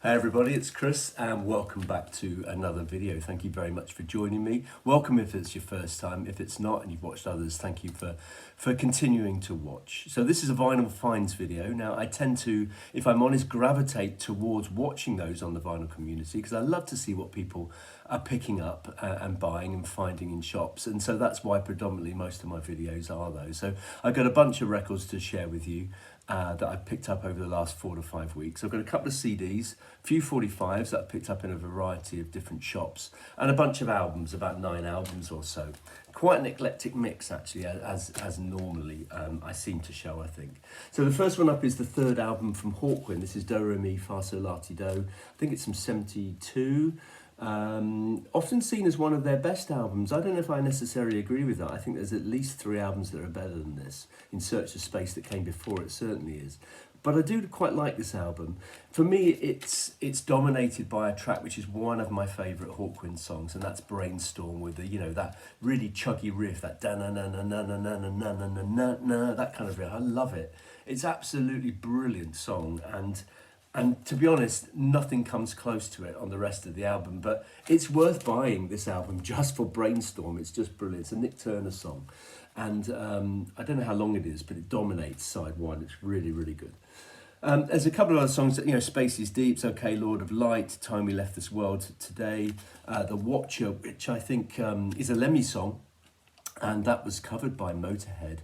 Hey everybody, it's Chris and welcome back to another video. Thank you very much for joining me. Welcome if it's your first time. If it's not and you've watched others, thank you for continuing to watch. So this is a vinyl finds video. Now I tend to, if I'm honest, gravitate towards watching those on the vinyl community because I love to see what people are picking up and buying and finding in shops. And so that's why predominantly most of my videos are those. So I've got a bunch of records to share with you. That I've picked up over the last 4 to 5 weeks. I've got a couple of CDs, a few 45s that I've picked up in a variety of different shops, and a bunch of albums, about 9 albums or so. Quite an eclectic mix actually, as normally I seem to show, I think. So the first one up is the third album from Hawkwind. This is Do Re Mi Fa Sol La Ti Do. I think it's from '72. Often seen as one of their best albums. I don't know if I necessarily agree with that. I think there's at least 3 albums that are better than this. In Search of Space that came before it certainly is. But I do quite like this album. For me, it's dominated by a track which is one of my favourite Hawkwind songs, and that's Brainstorm with the, that really chuggy riff, that da na na na na na na na na na na na, that kind of riff. I love it. It's absolutely brilliant song, and to be honest, nothing comes close to it on the rest of the album, but it's worth buying this album just for Brainstorm. It's just brilliant. It's a Nick Turner song. And I don't know how long it is, but it dominates side one. It's really, really good. There's a couple of other songs, Space is Deep, Okay, Lord of Light, Time We Left This World Today, The Watcher, which I think is a Lemmy song, and that was covered by Motorhead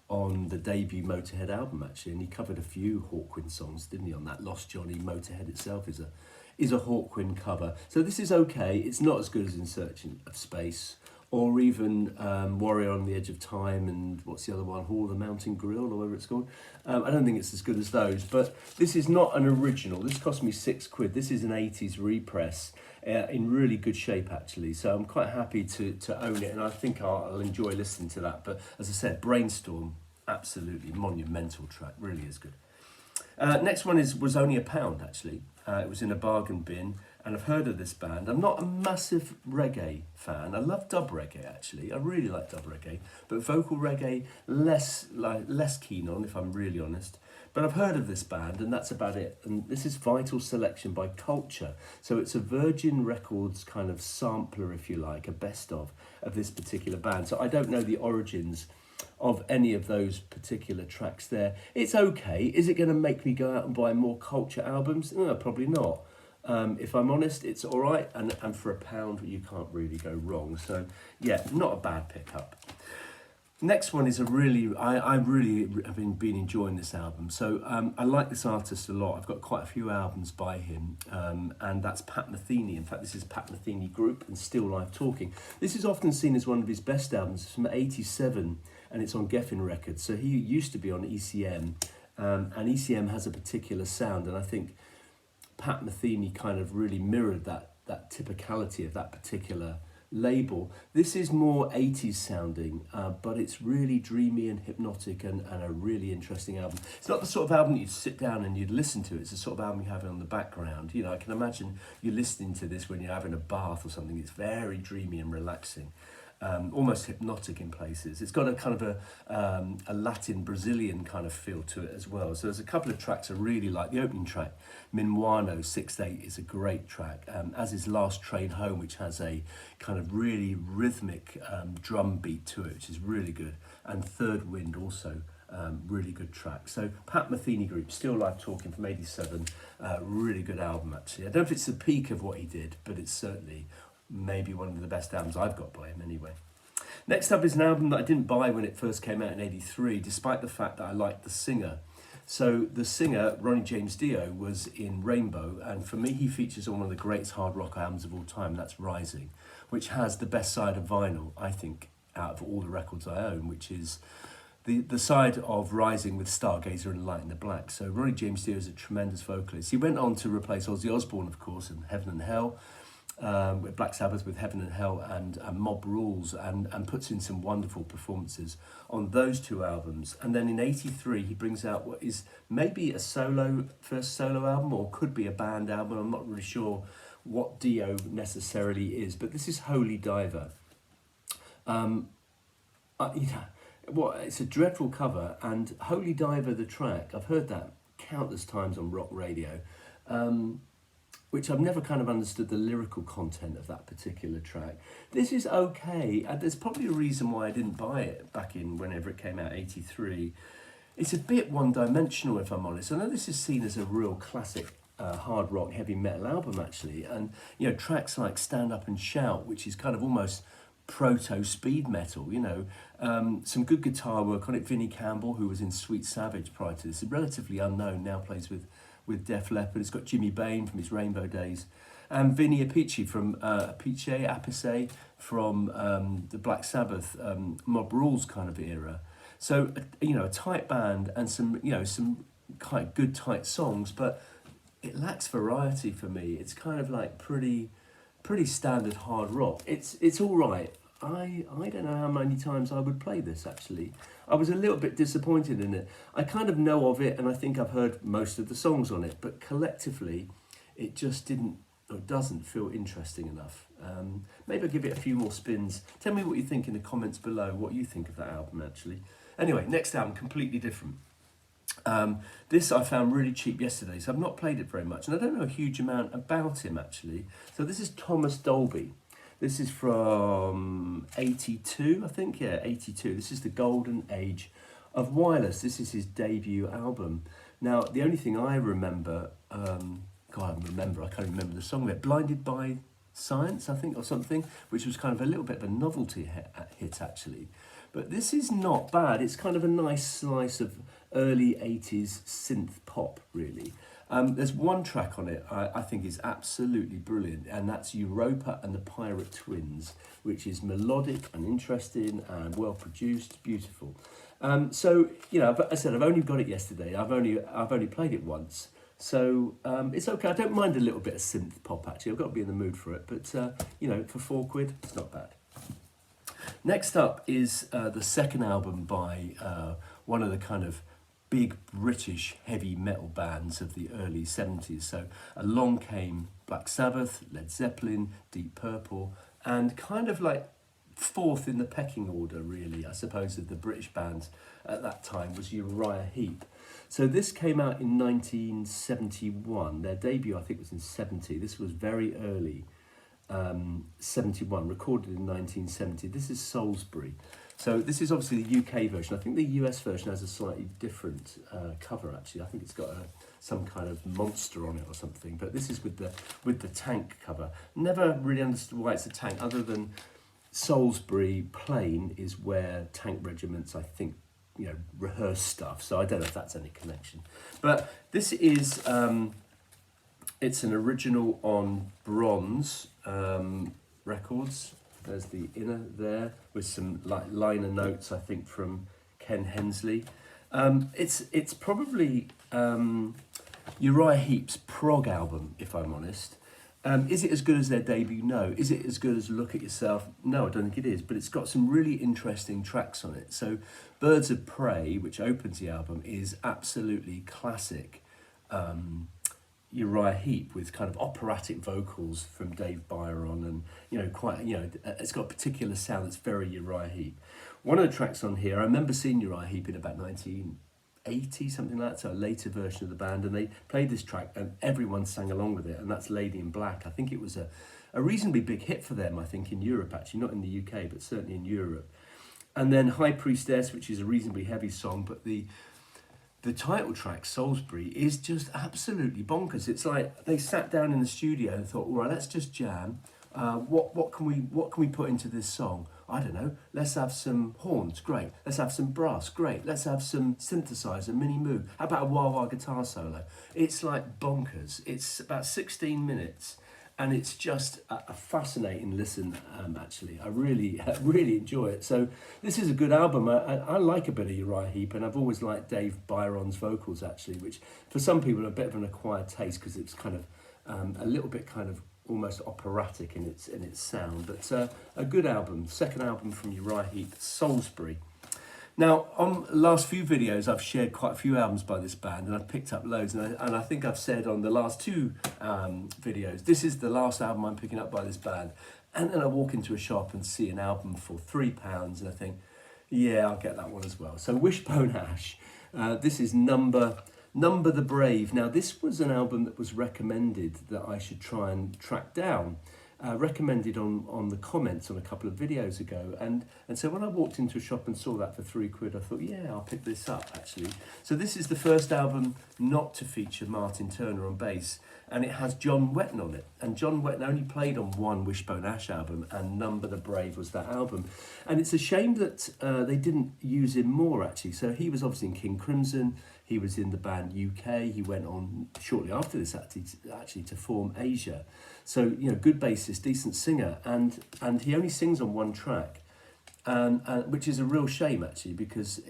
on the debut Motorhead album actually, and he covered a few Hawkwind songs, didn't he, on that Lost Johnny. Motorhead itself is a Hawkwind cover. So this is okay. It's not as good as In Search of Space, or even Warrior on the Edge of Time, and what's the other one, Hall of the Mountain Grill, or whatever it's called. I don't think it's as good as those, but this is not an original. This cost me £6. This is an 80s repress in really good shape actually, so I'm quite happy to own it, and I think I'll enjoy listening to that. But as I said, Brainstorm, absolutely monumental track, really is good. Next one was only £1 actually. It was in a bargain bin, and I've heard of this band. I'm not a massive reggae fan. I love dub reggae actually. I really like dub reggae, but vocal reggae less keen on, if I'm really honest. But I've heard of this band, and that's about it. And this is Vital Selection by Culture. So it's a Virgin Records kind of sampler, if you like, a best of this particular band. So I don't know the origins of any of those particular tracks there. It's okay. Is it going to make me go out and buy more Culture albums? No, probably not. If I'm honest, it's all right, and for £1 you can't really go wrong. So yeah, not a bad pickup. Next one is I really have been enjoying this album. So I like this artist a lot. I've got quite a few albums by him, and that's Pat Metheny. In fact, this is Pat Metheny Group and Still Life Talking. This is often seen as one of his best albums. It's from '87, and it's on Geffen Records. So he used to be on ECM, and ECM has a particular sound, and I think Pat Metheny kind of really mirrored that typicality of that particular label. This is more 80s sounding, but it's really dreamy and hypnotic, and a really interesting album. It's not the sort of album that you'd sit down and you'd listen to. It's the sort of album you have on the background. I can imagine you listening to this when you're having a bath or something. It's very dreamy and relaxing. Almost hypnotic in places. It's got a kind of a Latin Brazilian kind of feel to it as well. So there's a couple of tracks I really like. The opening track, Minuano 6/8, is a great track, as is Last Train Home, which has a kind of really rhythmic drum beat to it, which is really good. And Third Wind also, really good track. So Pat Metheny Group, Still Life Talking from '87, really good album actually. I don't know if it's the peak of what he did, but it's certainly maybe one of the best albums I've got by him anyway. Next up is an album that I didn't buy when it first came out in '83, despite the fact that I liked the singer. So the singer, Ronnie James Dio, was in Rainbow, and for me he features on one of the greatest hard rock albums of all time, that's Rising, which has the best side of vinyl, I think, out of all the records I own, which is the side of Rising with Stargazer and Light in the Black. So Ronnie James Dio is a tremendous vocalist. He went on to replace Ozzy Osbourne, of course, in Heaven and Hell, with Black Sabbath with Heaven and Hell, and Mob Rules, and puts in some wonderful performances on those 2 albums. And then in '83 he brings out what is maybe a first solo album, or could be a band album. I'm not really sure what Dio necessarily is, but this is Holy Diver. It's a dreadful cover, and Holy Diver, the track, I've heard that countless times on rock radio. which I've never kind of understood the lyrical content of that particular track. This is okay, and there's probably a reason why I didn't buy it back in whenever it came out, 83. It's a bit one-dimensional, if I'm honest. I know this is seen as a real classic hard rock, heavy metal album, actually, and you know, tracks like Stand Up and Shout, which is kind of almost proto-speed metal, you know, some good guitar work on it. Vinnie Campbell, who was in Sweet Savage prior to this, relatively unknown, now plays with Def Leppard. It's got Jimmy Bain from his Rainbow days, and Vinny Appice from Appice from the Black Sabbath, Mob Rules kind of era. So you know, a tight band and some, you know, some quite good tight songs, but it lacks variety for me. It's kind of like pretty standard hard rock. It's all right. I don't know how many times I would play this, actually. I was a little bit disappointed in it. I kind of know of it, and I think I've heard most of the songs on it, but collectively it just didn't, or doesn't feel interesting enough. Maybe I'll give it a few more spins. Tell me what you think in the comments below, what you think of that album, actually. Anyway, next album, completely different. This I found really cheap yesterday, so I've not played it very much, and I don't know a huge amount about him, actually. So this is Thomas Dolby. This is from 82, I think, yeah, 82. This is the golden age of Wireless. This is his debut album. Now, the only thing I remember, I can't remember the song of it, Blinded by Science, I think, or something, which was kind of a little bit of a novelty hit, actually. But this is not bad. It's kind of a nice slice of early 80s synth pop, really. There's one track on it I think is absolutely brilliant, and that's Europa and the Pirate Twins, which is melodic and interesting and well produced, beautiful. So you know, I said I've only got it yesterday. I've only played it once, so it's okay. I don't mind a little bit of synth pop, actually. I've got to be in the mood for it, but you know, for £4, it's not bad. Next up is the second album by one of the kind of big British heavy metal bands of the early 70s. So along came Black Sabbath, Led Zeppelin, Deep Purple, and kind of like fourth in the pecking order, really, I suppose, of the British bands at that time was Uriah Heep. So this came out in 1971. Their debut, I think, was in 70. This was very early, 71, recorded in 1970. This is Salisbury. So this is obviously the UK version. I think the US version has a slightly different cover, actually. I think it's got some kind of monster on it or something. But this is with the tank cover. Never really understood why it's a tank, other than Salisbury Plain is where tank regiments, I think, you know, rehearse stuff. So I don't know if that's any connection. But this is, it's an original on Bronze Records. There's the inner there with some like liner notes, I think, from Ken Hensley. It's probably Uriah Heep's prog album, if I'm honest. Is it as good as their debut? No. Is it as good as Look at Yourself? No, I don't think it is, but it's got some really interesting tracks on it. So Birds of Prey, which opens the album, is absolutely classic Uriah Heep, with kind of operatic vocals from Dave Byron, and you know, quite, you know, it's got a particular sound that's very Uriah Heep. One of the tracks on here, I remember seeing Uriah Heep in about 1980, something like that, so a later version of the band, and they played this track and everyone sang along with it, and that's Lady in Black. I think it was a reasonably big hit for them, I think, in Europe, actually, not in the UK, but certainly in Europe. And then High Priestess, which is a reasonably heavy song, but the title track, Salisbury, is just absolutely bonkers. It's like they sat down in the studio and thought, all right, let's just jam. What can we put into this song? I don't know. Let's have some horns, great. Let's have some brass, great. Let's have some synthesizer, mini moog. How about a wah-wah guitar solo? It's like bonkers. It's about 16 minutes. And it's just a fascinating listen, actually. I really enjoy it. So this is a good album. I like a bit of Uriah Heep, and I've always liked Dave Byron's vocals, actually, which for some people are a bit of an acquired taste, because it's kind of a little bit kind of almost operatic in its sound. But a good album. Second album from Uriah Heep, Salisbury. Now, on the last few videos, I've shared quite a few albums by this band, and I've picked up loads, and I think I've said on the last two videos, this is the last album I'm picking up by this band. And then I walk into a shop and see an album for £3, and I think, yeah, I'll get that one as well. So Wishbone Ash, this is number Number the Brave. Now, this was an album that was recommended that I should try and track down. Recommended on the comments on a couple of videos ago, and so when I walked into a shop and saw that for £3, I thought, yeah, I'll pick this up actually. So this is the first album not to feature Martin Turner on bass, and it has John Wetton on it, and John Wetton only played on one Wishbone Ash album, and Number the Brave was that album. And it's a shame that they didn't use him more actually. So he was obviously in King Crimson, he was in the band UK, he went on shortly after this actually to form Asia. So, you know, good bassist, decent singer, and he only sings on one track, which is a real shame actually, because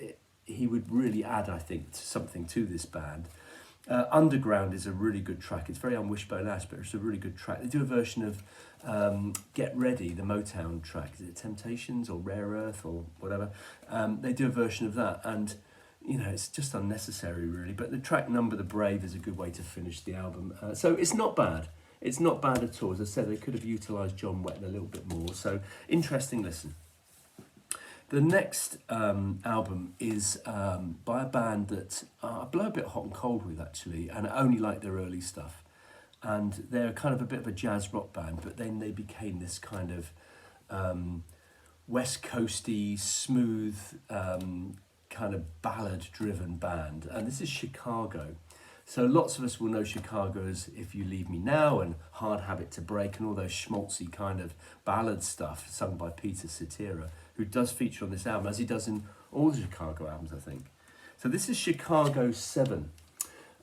he would really add, I think, something to this band. Underground is a really good track. It's very on Wishbone Ash, but it's a really good track. They do a version of Get Ready, the Motown track. Is it Temptations or Rare Earth or whatever? They do a version of that, and you know, it's just unnecessary really. But the track Number the Brave is a good way to finish the album. So it's not bad. It's not bad at all. As I said, they could have utilised John Wetton a little bit more. So interesting listen. The next album is by a band that I blow a bit hot and cold with actually, and I only like their early stuff. And they're kind of a bit of a jazz rock band, but then they became this kind of West Coasty, smooth, kind of ballad-driven band. And this is Chicago. So lots of us will know Chicago as If You Leave Me Now and Hard Habit to Break and all those schmaltzy kind of ballad stuff sung by Peter Cetera, who does feature on this album, as he does in all the Chicago albums, I think. So this is Chicago 7.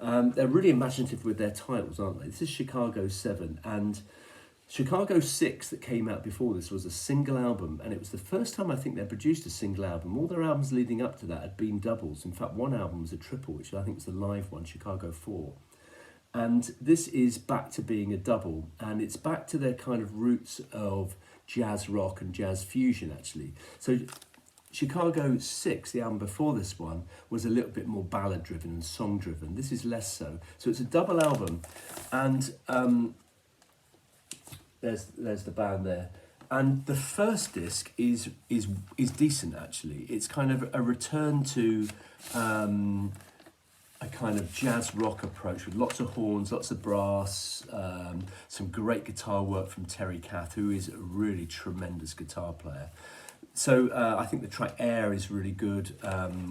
They're really imaginative with their titles, aren't they? This is Chicago 7, and Chicago 6 that came out before this was a single album, and it was the first time I think they produced a single album. All their albums leading up to that had been doubles. In fact, one album was a triple, which I think was the live one, Chicago 4. And this is back to being a double, and it's back to their kind of roots of jazz rock and jazz fusion, actually. So Chicago 6, the album before this one, was a little bit more ballad-driven and song-driven. This is less so. So it's a double album, and there's the band there. And the first disc is decent, actually. It's kind of a return to a kind of jazz rock approach with lots of horns, lots of brass, some great guitar work from Terry Kath, who is a really tremendous guitar player. So I think the track Air is really good.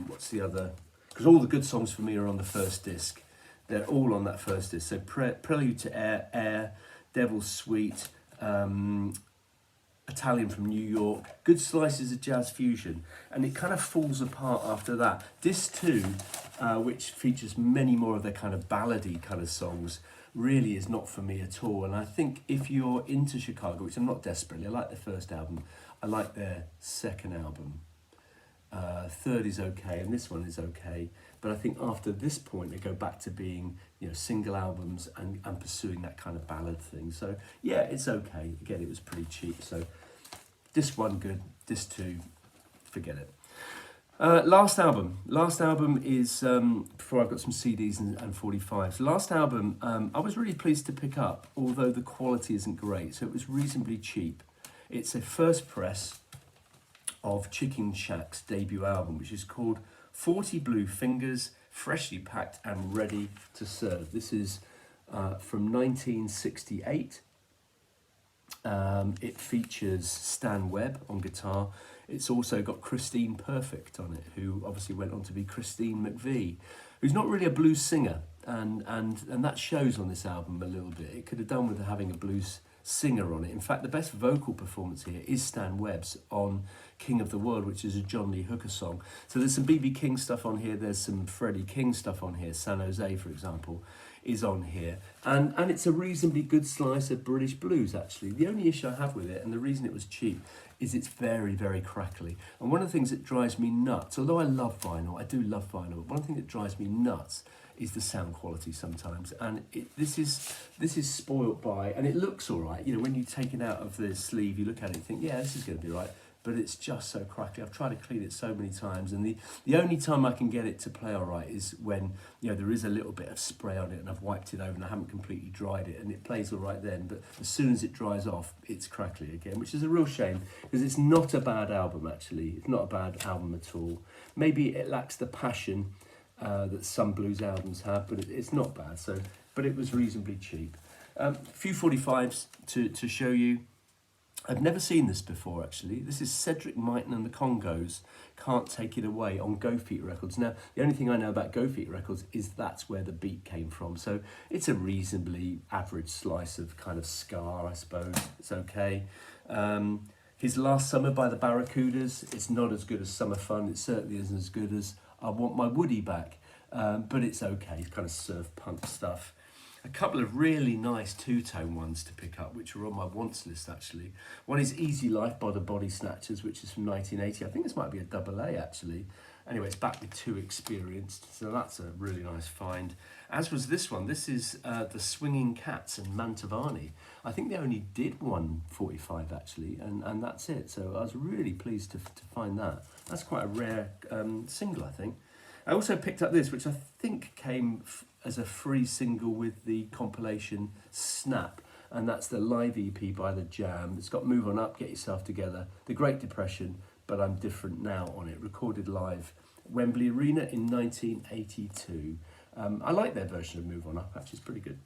What's the other? Because all the good songs for me are on the first disc. They're all on that first disc. So Prelude to Air, Devil's Sweet, Italian from New York, good slices of jazz fusion, and it kind of falls apart after that. Disc 2, which features many more of their kind of ballady kind of songs, really is not for me at all. And I think if you're into Chicago, which I'm not desperately, I like their first album, I like their second album. Third is okay, and this one is okay. But I think after this point, they go back to being, you know, single albums and pursuing that kind of ballad thing. So yeah, it's okay. Again, it was pretty cheap. So disc 1 good, disc 2, forget it. Last album is, before I've got some CDs and 45s. Last album, I was really pleased to pick up, although the quality isn't great. So it was reasonably cheap. It's a first press of Chicken Shack's debut album, which is called 40 Blue Fingers, freshly packed and ready to serve. This is from 1968. It features Stan Webb on guitar. It's also got Christine Perfect on it, who obviously went on to be Christine McVie, who's not really a blues singer, and that shows on this album a little bit. It could have done with having a blues singer on it. In fact, the best vocal performance here is Stan Webb's on King of the World, which is a John Lee Hooker song. So there's some B.B. King stuff on here, there's some Freddie King stuff on here. San Jose, for example, is on here. And it's a reasonably good slice of British blues, actually. The only issue I have with it, and the reason it was cheap, is it's very, very crackly. And one of the things that drives me nuts, although I love vinyl, I do love vinyl, but one thing that drives me nuts is the sound quality sometimes, and this is spoilt by, and it looks all right, you know, when you take it out of the sleeve, you look at it and think, yeah, this is going to be right, but it's just so crackly. I've tried to clean it so many times, and the only time I can get it to play all right is when, you know, there is a little bit of spray on it and I've wiped it over and I haven't completely dried it, and it plays all right then, but as soon as it dries off, it's crackly again, which is a real shame, because it's not a bad album, actually. It's not a bad album at all. Maybe it lacks the passion that some blues albums have, but it's not bad. So, but it was reasonably cheap. A few 45s to show you. I've never seen this before, actually. This is Cedric Myton and the Congos, Can't Take It Away, on Go Feet Records. Now, the only thing I know about Go Feet Records is that's where the beat came from. So it's a reasonably average slice of kind of ska, I suppose. It's okay. His Last Summer by the Barracudas, it's not as good as Summer Fun. It certainly isn't as good as I Want My Woody Back, but it's okay. It's kind of surf punk stuff. A couple of really nice two-tone ones to pick up, which are on my wants list, actually. One is Easy Life by the Body Snatchers, which is from 1980. I think this might be a double A, actually. Anyway, it's back with Too Experienced, so that's a really nice find. As was this one. This is The Swinging Cats and Mantovani. I think they only did 145, actually, and that's it. So I was really pleased to find that. That's quite a rare single, I think. I also picked up this, which I think came as a free single with the compilation Snap, and that's the live EP by The Jam. It's got Move On Up, Get Yourself Together, The Great Depression, But I'm Different Now on it, recorded live at Wembley Arena in 1982. I like their version of Move On Up, actually, it's pretty good.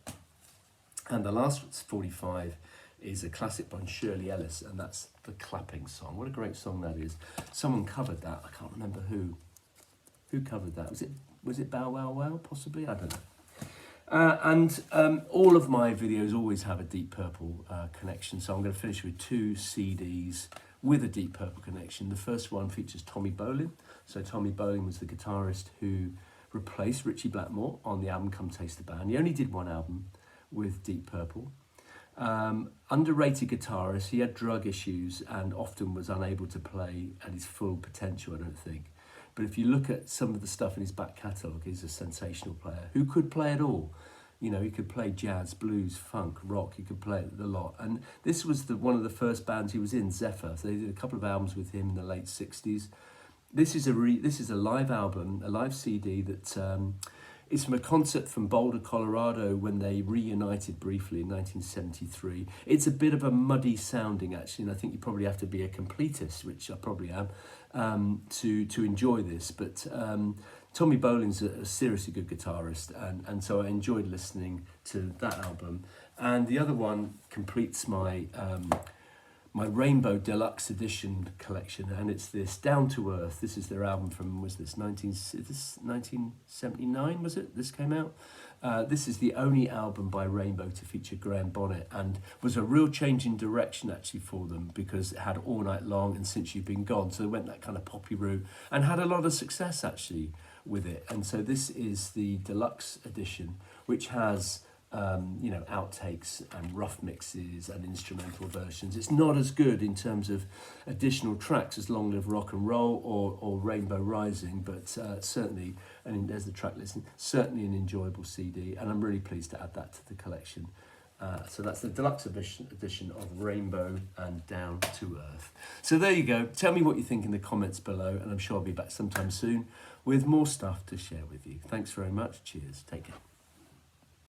And the last 45 is a classic by Shirley Ellis, and that's The Clapping Song. What a great song that is. Someone covered that, I can't remember who. Who covered that? Was it Bow Wow Wow, possibly? I don't know. And all of my videos always have a Deep Purple connection, so I'm going to finish with 2 CDs with a Deep Purple connection. The first one features Tommy Bolin. So Tommy Bolin was the guitarist who replaced Ritchie Blackmore on the album Come Taste the Band. He only did one album with Deep Purple. Underrated guitarist. He had drug issues and often was unable to play at his full potential, I don't think. But if you look at some of the stuff in his back catalogue, he's a sensational player who could play it all. You know, he could play jazz, blues, funk, rock. He could play the lot. And this was one of the first bands he was in, Zephyr. So they did a couple of albums with him in the late 60s. This is a live album, a live CD that is from a concert from Boulder, Colorado, when they reunited briefly in 1973. It's a bit of a muddy sounding, actually, and I think you probably have to be a completist, which I probably am, to enjoy this. But Tommy Bolin's a seriously good guitarist, and so I enjoyed listening to that album. And the other one completes my my Rainbow Deluxe Edition collection, and it's this Down to Earth. This is their album from, was this 1979, was it? This came out. This is the only album by Rainbow to feature Graham Bonnet, and was a real change in direction actually for them, because it had All Night Long and Since You've Been Gone, so they went that kind of poppy route and had a lot of success actually with it. And so this is the deluxe edition, which has outtakes and rough mixes and instrumental versions. It's not as good in terms of additional tracks as Long Live Rock and Roll or Rainbow Rising, but certainly, and there's the track listing, certainly an enjoyable CD, and I'm really pleased to add that to the collection. So that's the deluxe edition of Rainbow and Down to Earth. So there you go. Tell me what you think in the comments below, and I'm sure I'll be back sometime soon with more stuff to share with you. Thanks very much. Cheers. Take care.